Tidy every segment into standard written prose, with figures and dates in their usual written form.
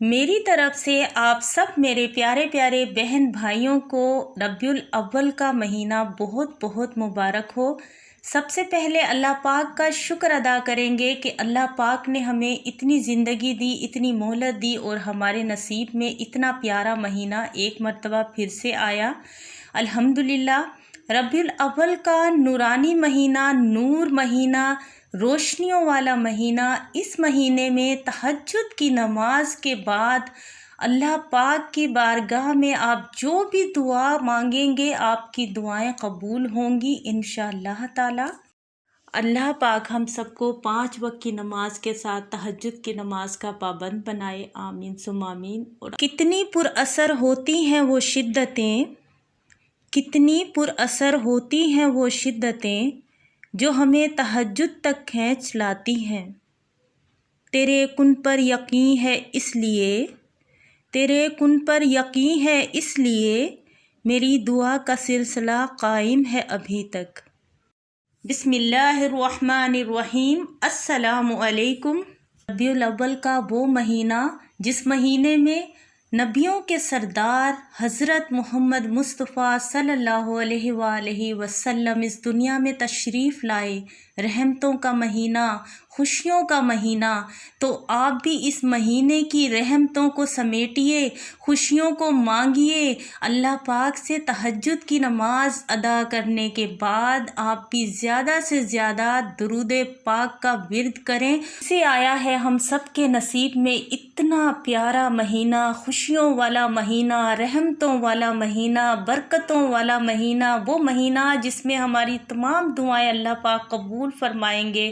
میری طرف سے آپ سب میرے پیارے پیارے بہن بھائیوں کو ربیع الاول کا مہینہ بہت بہت مبارک ہو۔ سب سے پہلے اللہ پاک کا شکر ادا کریں گے کہ اللہ پاک نے ہمیں اتنی زندگی دی، اتنی مہلت دی اور ہمارے نصیب میں اتنا پیارا مہینہ ایک مرتبہ پھر سے آیا۔ الحمدللہ، ربیع الاول کا نورانی مہینہ، نور مہینہ، روشنیوں والا مہینہ، اس مہینے میں تہجد کی نماز کے بعد اللہ پاک کی بارگاہ میں آپ جو بھی دعا مانگیں گے آپ کی دعائیں قبول ہوں گی انشاءاللہ تعالی۔ اللہ پاک ہم سب کو 5 وقت کی نماز کے ساتھ تہجد کی نماز کا پابند بنائے، آمین ثم آمین۔ اور کتنی پر اثر ہوتی ہیں وہ شدتیں، کتنی پر اثر ہوتی ہیں وہ شدتیں جو ہمیں تہجد تک کھینچ لاتی ہیں۔ تیرے کن پر یقین ہے اس لیے، تیرے کن پر یقین ہے اس لیے میری دعا کا سلسلہ قائم ہے ابھی تک۔ بسم اللہ الرحمن الرحیم۔ السلام علیکم۔ ربیع الاول کا وہ مہینہ جس مہینے میں نبیوں کے سردار حضرت محمد مصطفیٰ صلی اللہ علیہ وآلہ وسلم اس دنیا میں تشریف لائے، رحمتوں کا مہینہ، خوشیوں کا مہینہ، تو آپ بھی اس مہینے کی رحمتوں کو سمیٹیے، خوشیوں کو مانگیے۔ اللہ پاک سے تہجد کی نماز ادا کرنے کے بعد آپ بھی زیادہ سے زیادہ درود پاک کا ورد کریں۔ سے آیا ہے ہم سب کے نصیب میں اتنا پیارا مہینہ، خوشیوں والا مہینہ، رحمتوں والا مہینہ، برکتوں والا مہینہ، وہ مہینہ جس میں ہماری تمام دعائیں اللہ پاک قبول فرمائیں گے۔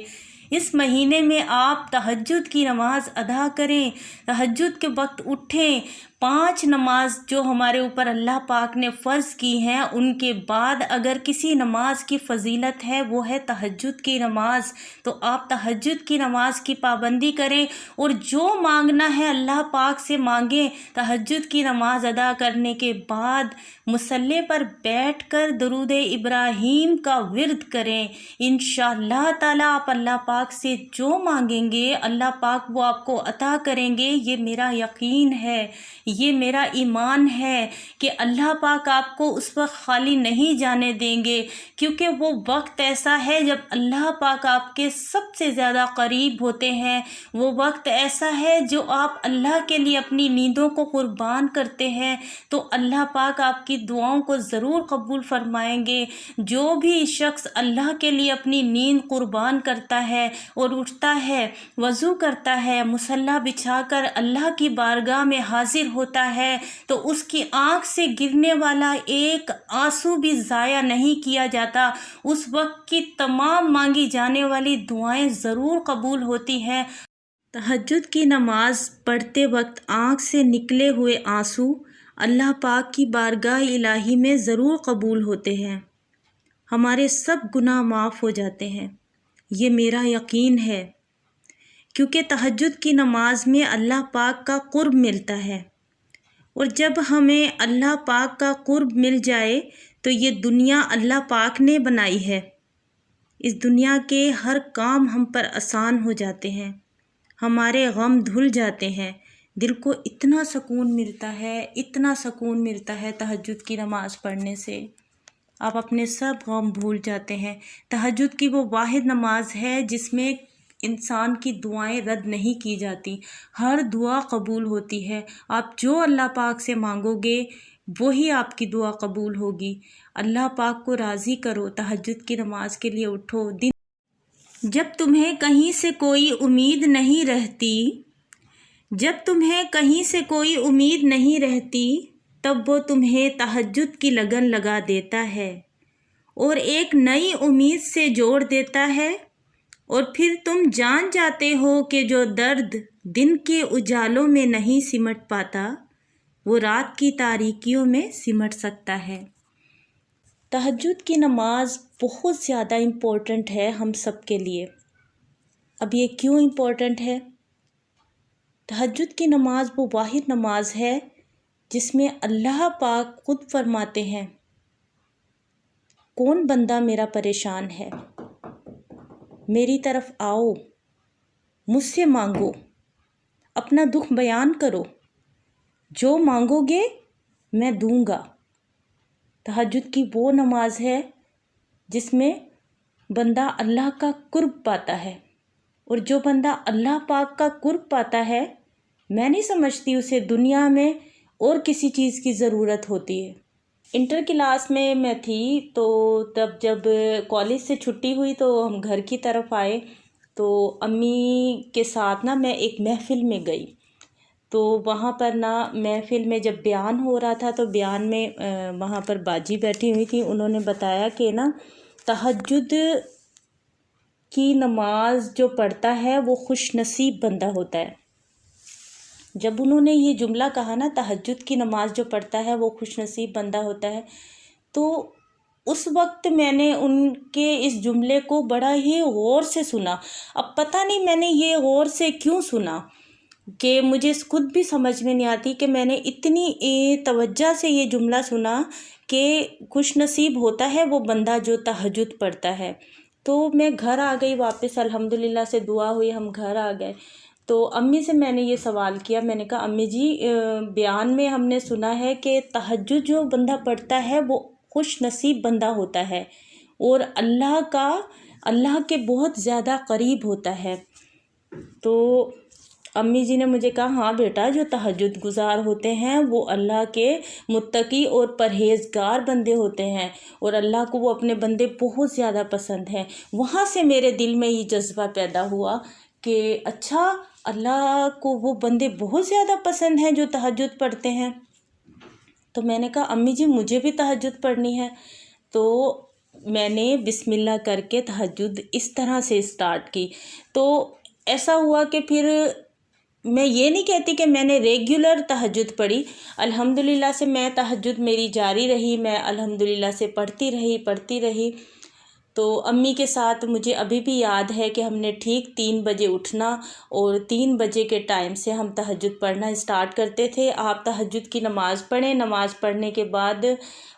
اس مہینے میں آپ تہجد کی نماز ادا کریں، تہجد کے وقت اٹھیں۔ 5 نماز جو ہمارے اوپر اللہ پاک نے فرض کی ہیں، ان کے بعد اگر کسی نماز کی فضیلت ہے وہ ہے تہجد کی نماز، تو آپ تہجد کی نماز کی پابندی کریں اور جو مانگنا ہے اللہ پاک سے مانگیں۔ تہجد کی نماز ادا کرنے کے بعد مصلی پر بیٹھ کر درود ابراہیم کا ورد کریں۔ انشاءاللہ تعالی آپ اللہ پاک سے جو مانگیں گے اللہ پاک وہ آپ کو عطا کریں گے۔ یہ میرا یقین ہے، یہ میرا ایمان ہے کہ اللہ پاک آپ کو اس وقت خالی نہیں جانے دیں گے، کیونکہ وہ وقت ایسا ہے جب اللہ پاک آپ کے سب سے زیادہ قریب ہوتے ہیں۔ وہ وقت ایسا ہے جو آپ اللہ کے لیے اپنی نیندوں کو قربان کرتے ہیں، تو اللہ پاک آپ کی دعاؤں کو ضرور قبول فرمائیں گے۔ جو بھی شخص اللہ کے لیے اپنی نیند قربان کرتا ہے اور اٹھتا ہے، وضو کرتا ہے، مصلی بچھا کر اللہ کی بارگاہ میں حاضر ہوتا ہے، تو اس کی آنکھ سے گرنے والا ایک آنسو بھی ضائع نہیں کیا جاتا۔ اس وقت کی تمام مانگی جانے والی دعائیں ضرور قبول ہوتی ہیں۔ تہجد کی نماز پڑھتے وقت آنکھ سے نکلے ہوئے آنسو اللہ پاک کی بارگاہ الہی میں ضرور قبول ہوتے ہیں، ہمارے سب گناہ معاف ہو جاتے ہیں، یہ میرا یقین ہے، کیونکہ تہجد کی نماز میں اللہ پاک کا قرب ملتا ہے، اور جب ہمیں اللہ پاک کا قرب مل جائے تو یہ دنیا اللہ پاک نے بنائی ہے، اس دنیا کے ہر کام ہم پر آسان ہو جاتے ہیں، ہمارے غم دھل جاتے ہیں، دل کو اتنا سکون ملتا ہے، اتنا سکون ملتا ہے تہجد کی نماز پڑھنے سے، آپ اپنے سب غم بھول جاتے ہیں۔ تہجد کی وہ واحد نماز ہے جس میں انسان کی دعائیں رد نہیں کی جاتی، ہر دعا قبول ہوتی ہے۔ آپ جو اللہ پاک سے مانگو گے وہی آپ کی دعا قبول ہوگی۔ اللہ پاک کو راضی کرو، تہجد کی نماز کے لیے اٹھو۔ جب تمہیں کہیں سے کوئی امید نہیں رہتی، جب تمہیں کہیں سے کوئی امید نہیں رہتی، تب وہ تمہیں تہجد کی لگن لگا دیتا ہے اور ایک نئی امید سے جوڑ دیتا ہے، اور پھر تم جان جاتے ہو کہ جو درد دن کے اجالوں میں نہیں سمٹ پاتا وہ رات کی تاریکیوں میں سمٹ سکتا ہے۔ تہجد کی نماز بہت زیادہ امپورٹنٹ ہے ہم سب کے لیے۔ اب یہ کیوں امپورٹنٹ ہے؟ تہجد کی نماز وہ واحد نماز ہے جس میں اللہ پاک خود فرماتے ہیں، کون بندہ میرا پریشان ہے، میری طرف آؤ، مجھ سے مانگو، اپنا دکھ بیان کرو، جو مانگو گے میں دوں گا۔ تہجد کی وہ نماز ہے جس میں بندہ اللہ کا قرب پاتا ہے، اور جو بندہ اللہ پاک کا قرب پاتا ہے، میں نہیں سمجھتی اسے دنیا میں اور کسی چیز کی ضرورت ہوتی ہے۔ انٹر کلاس میں تھی، تو تب جب کالج سے چھٹی ہوئی تو ہم گھر کی طرف آئے، تو امی کے ساتھ میں ایک محفل میں گئی۔ تو وہاں پر محفل میں جب بیان ہو رہا تھا، تو بیان میں وہاں پر باجی بیٹھی ہوئی تھی، انہوں نے بتایا کہ تہجد کی نماز جو پڑھتا ہے وہ خوش نصیب بندہ ہوتا ہے۔ جب انہوں نے یہ جملہ کہا تہجد کی نماز جو پڑھتا ہے وہ خوش نصیب بندہ ہوتا ہے، تو اس وقت میں نے ان کے اس جملے کو بڑا ہی غور سے سنا۔ اب پتہ نہیں میں نے یہ غور سے کیوں سنا کہ مجھے خود بھی سمجھ میں نہیں آتی کہ میں نے اتنی توجہ سے یہ جملہ سنا کہ خوش نصیب ہوتا ہے وہ بندہ جو تہجد پڑھتا ہے۔ تو میں گھر آ گئی واپس، الحمدللہ سے دعا ہوئی، ہم گھر آ گئے۔ تو امی سے میں نے یہ سوال کیا، میں نے کہا امی جی بیان میں ہم نے سنا ہے کہ تہجد جو بندہ پڑھتا ہے وہ خوش نصیب بندہ ہوتا ہے اور اللہ کے بہت زیادہ قریب ہوتا ہے۔ تو امی جی نے مجھے کہا ہاں بیٹا، جو تہجد گزار ہوتے ہیں وہ اللہ کے متقی اور پرہیزگار بندے ہوتے ہیں، اور اللہ کو وہ اپنے بندے بہت زیادہ پسند ہیں۔ وہاں سے میرے دل میں یہ جذبہ پیدا ہوا کہ اچھا، اللہ کو وہ بندے بہت زیادہ پسند ہیں جو تہجد پڑھتے ہیں۔ تو میں نے کہا امی جی مجھے بھی تہجد پڑھنی ہے۔ تو میں نے بسم اللہ کر کے تہجد اس طرح سے اسٹارٹ کی۔ تو ایسا ہوا کہ پھر میں یہ نہیں کہتی کہ میں نے ریگولر تہجد پڑھی، الحمدللہ سے میں تہجد میری جاری رہی، میں الحمدللہ سے پڑھتی رہی۔ تو امی کے ساتھ مجھے ابھی بھی یاد ہے کہ ہم نے ٹھیک 3 بجے اٹھنا، اور 3 بجے کے ٹائم سے ہم تہجد پڑھنا اسٹارٹ کرتے تھے۔ آپ تہجد کی نماز پڑھیں، نماز پڑھنے کے بعد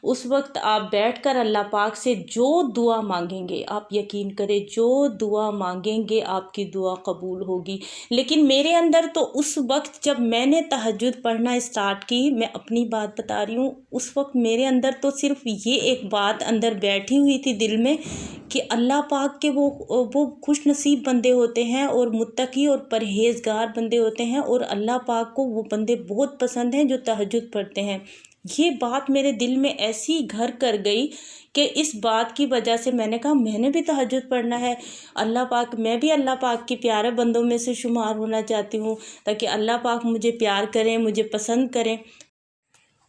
اس وقت آپ بیٹھ کر اللہ پاک سے جو دعا مانگیں گے، آپ یقین کریں جو دعا مانگیں گے آپ کی دعا قبول ہوگی۔ لیکن میرے اندر تو اس وقت جب میں نے تہجد پڑھنا اسٹارٹ کی، میں اپنی بات بتا رہی ہوں، اس وقت میرے اندر تو صرف یہ ایک بات اندر بیٹھی ہوئی تھی دل میں کہ اللہ پاک کے وہ خوش نصیب بندے ہوتے ہیں اور متقی اور پرہیزگار بندے ہوتے ہیں، اور اللہ پاک کو وہ بندے بہت پسند ہیں جو تہجد پڑھتے ہیں۔ یہ بات میرے دل میں ایسی گھر کر گئی کہ اس بات کی وجہ سے میں نے کہا میں نے بھی تہجد پڑھنا ہے، میں بھی اللہ پاک کی پیارے بندوں میں سے شمار ہونا چاہتی ہوں، تاکہ اللہ پاک مجھے پیار کریں، مجھے پسند کریں۔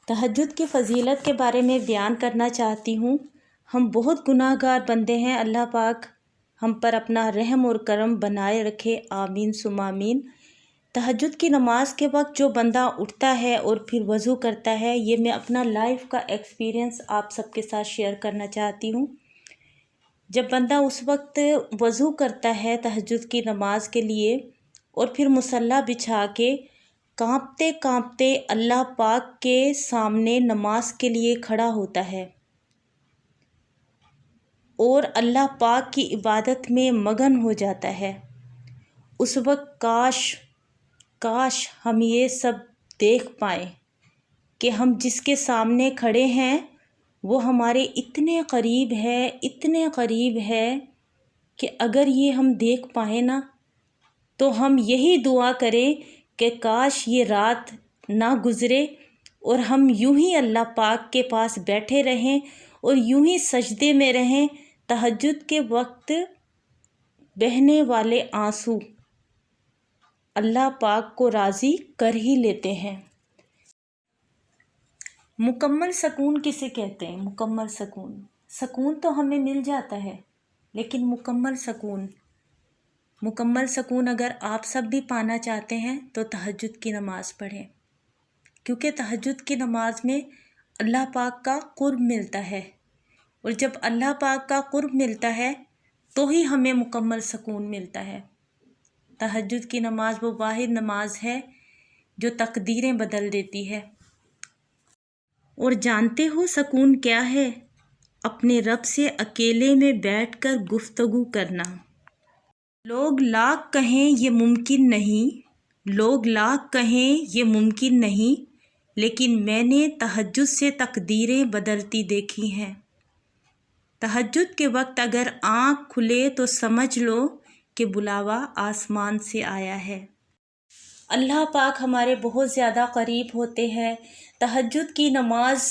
تہجد کی فضیلت کے بارے میں بیان کرنا چاہتی ہوں۔ ہم بہت گناہ گار بندے ہیں، اللہ پاک ہم پر اپنا رحم اور کرم بنائے رکھے، آمین ثم آمین۔ تہجد کی نماز کے وقت جو بندہ اٹھتا ہے اور پھر وضو کرتا ہے، یہ میں اپنا لائف کا ایکسپیرینس آپ سب کے ساتھ شیئر کرنا چاہتی ہوں۔ جب بندہ اس وقت وضو کرتا ہے تہجد کی نماز کے لیے، اور پھر مصلی بچھا کے کانپتے کانپتے اللہ پاک کے سامنے نماز کے لیے کھڑا ہوتا ہے اور اللہ پاک کی عبادت میں مگن ہو جاتا ہے، اس وقت کاش ہم یہ سب دیکھ پائیں کہ ہم جس کے سامنے کھڑے ہیں وہ ہمارے اتنے قریب ہے کہ اگر یہ ہم دیکھ پائیں تو ہم یہی دعا کریں کہ کاش یہ رات نہ گزرے اور ہم یوں ہی اللہ پاک کے پاس بیٹھے رہیں اور یوں ہی سجدے میں رہیں۔ تہجد کے وقت بہنے والے آنسو اللہ پاک کو راضی کر ہی لیتے ہیں۔ مکمل سکون کسے کہتے ہیں؟ مکمل سکون تو ہمیں مل جاتا ہے، لیکن مکمل سکون اگر آپ سب بھی پانا چاہتے ہیں تو تہجد کی نماز پڑھیں، کیونکہ تہجد کی نماز میں اللہ پاک کا قرب ملتا ہے، اور جب اللہ پاک کا قرب ملتا ہے تو ہی ہمیں مکمل سکون ملتا ہے۔ تہجد کی نماز وہ واحد نماز ہے جو تقدیریں بدل دیتی ہے۔ اور جانتے ہو سکون کیا ہے؟ اپنے رب سے اکیلے میں بیٹھ کر گفتگو کرنا۔ لوگ لاکھ کہیں یہ ممکن نہیں، لیکن میں نے تہجد سے تقدیریں بدلتی دیکھی ہیں۔ تہجد کے وقت اگر آنکھ کھلے تو سمجھ لو کہ بلاوا آسمان سے آیا ہے۔ اللہ پاک ہمارے بہت زیادہ قریب ہوتے ہیں۔ تہجد کی نماز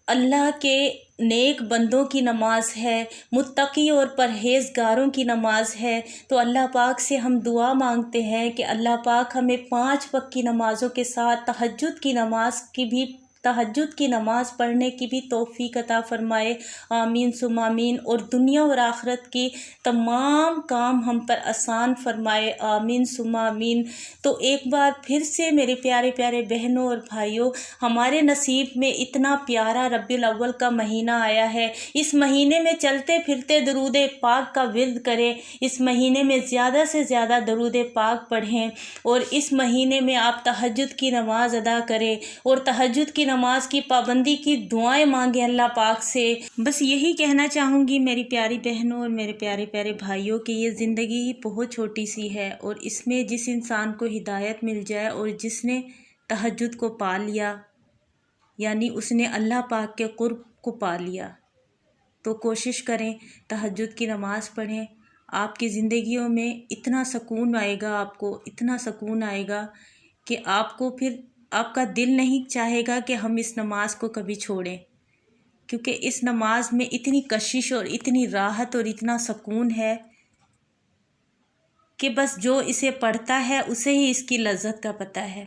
اللہ کے نیک بندوں کی نماز ہے، متقی اور پرہیزگاروں کی نماز ہے۔ تو اللہ پاک سے ہم دعا مانگتے ہیں کہ اللہ پاک ہمیں 5 وقت کی نمازوں کے ساتھ تہجد کی نماز پڑھنے کی بھی توفیق عطا فرمائے، آمین ثم آمین، اور دنیا اور آخرت کی تمام کام ہم پر آسان فرمائے، آمین ثم آمین۔ تو ایک بار پھر سے میرے پیارے پیارے بہنوں اور بھائیوں، ہمارے نصیب میں اتنا پیارا ربیع الاول کا مہینہ آیا ہے۔ اس مہینے میں چلتے پھرتے درود پاک کا ورد کریں، اس مہینے میں زیادہ سے زیادہ درود پاک پڑھیں، اور اس مہینے میں آپ تہجد کی نماز ادا کریں اور تہجد کی نماز کی پابندی کی دعائیں مانگیں اللہ پاک سے۔ بس یہی کہنا چاہوں گی میری پیاری بہنوں اور میرے پیارے پیارے بھائیوں کہ یہ زندگی ہی بہت چھوٹی سی ہے، اور اس میں جس انسان کو ہدایت مل جائے اور جس نے تہجد کو پا لیا، یعنی اس نے اللہ پاک کے قرب کو پا لیا، تو کوشش کریں تہجد کی نماز پڑھیں۔ آپ کی زندگیوں میں اتنا سکون آئے گا، آپ کو اتنا سکون آئے گا کہ آپ کو پھر آپ کا دل نہیں چاہے گا کہ ہم اس نماز کو کبھی چھوڑیں، کیونکہ اس نماز میں اتنی کشش اور اتنی راحت اور اتنا سکون ہے کہ بس جو اسے پڑھتا ہے اسے ہی اس کی لذت کا پتہ ہے۔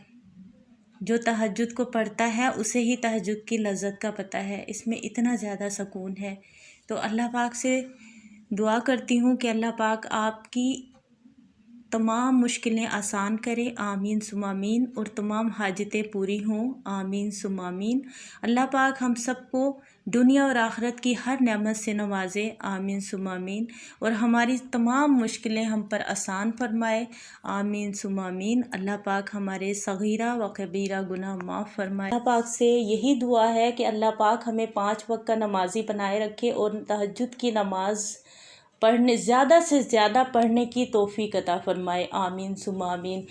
جو تہجد کو پڑھتا ہے اسے ہی تہجد کی لذت کا پتہ ہے، اس میں اتنا زیادہ سکون ہے۔ تو اللہ پاک سے دعا کرتی ہوں کہ اللہ پاک آپ کی تمام مشکلیں آسان کرے، آمین ثم آمین، اور تمام حاجتیں پوری ہوں، آمین ثم آمین۔ اللہ پاک ہم سب کو دنیا اور آخرت کی ہر نعمت سے نوازے، آمین ثم آمین، اور ہماری تمام مشکلیں ہم پر آسان فرمائے، آمین ثم آمین۔ اللہ پاک ہمارے صغیرہ و کبیرہ گناہ معاف فرمائے۔ اللہ پاک سے یہی دعا ہے کہ اللہ پاک ہمیں 5 وقت کا نمازی بنائے رکھے اور تہجد کی نماز زیادہ سے زیادہ پڑھنے کی توفیق عطا فرمائے، آمین ثم آمین۔